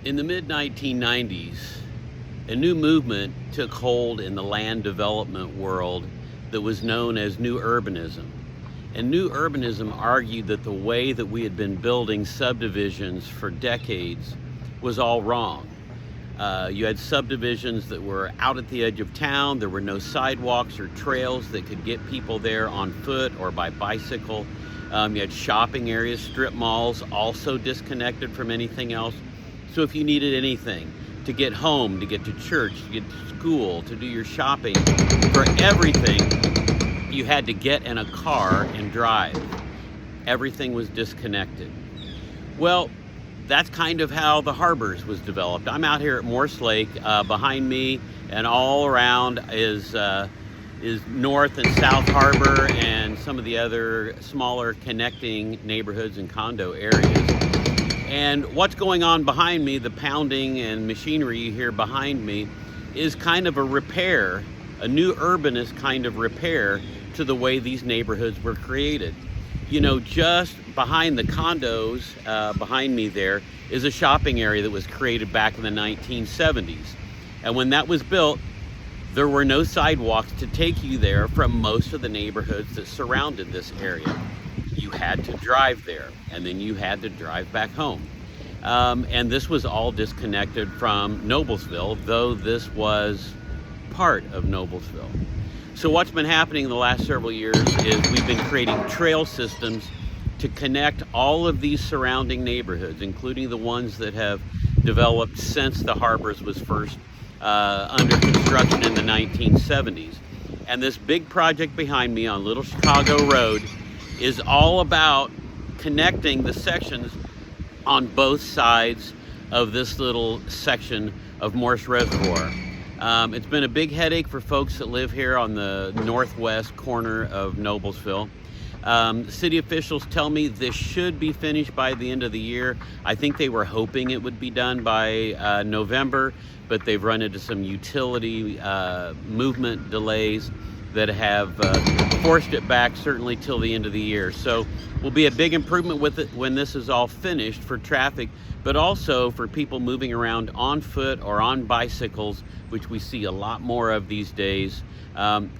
In the mid-1990s, a new movement took hold in the land development world that was known as New Urbanism. And New Urbanism argued that the way that we had been building subdivisions for decades was all wrong. You had subdivisions that were out at the edge of town. There were no sidewalks or trails that could get people there on foot or by bicycle. You had shopping areas, strip malls, also disconnected from anything else. So if you needed anything, to get home, to get to church, to get to school, to do your shopping, for everything, you had to get in a car and drive. Everything was disconnected. Well, that's kind of how the Harbours was developed. I'm out here at Morse Lake. Behind me and all around is North and South Harbor and some of the other smaller connecting neighborhoods and condo areas. And what's going on behind me, the pounding and machinery you hear behind me, is kind of a repair, a new urbanist kind of repair to the way these neighborhoods were created. You know, just behind the condos, behind me there, is a shopping area that was created back in the 1970s. And when that was built, there were no sidewalks to take you there from most of the neighborhoods that surrounded this area. You had to drive there, and then you had to drive back home. And this was all disconnected from Noblesville, though this was part of Noblesville. So what's been happening in the last several years is we've been creating trail systems to connect all of these surrounding neighborhoods, including the ones that have developed since the Harbours was first under construction in the 1970s. And this big project behind me on Little Chicago Road is all about connecting the sections on both sides of this little section of Morse Reservoir. It's been a big headache for folks that live here on the northwest corner of Noblesville. City officials tell me this should be finished by the end of the year. I think they were hoping it would be done by November, but they've run into some utility movement delays that have forced it back certainly till the end of the year. So will be a big improvement with it when this is all finished for traffic, but also for people moving around on foot or on bicycles, which we see a lot more of these days.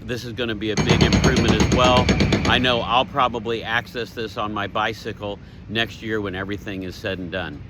This is going to be a big improvement as well. I know I'll probably access this on my bicycle next year when everything is said and done.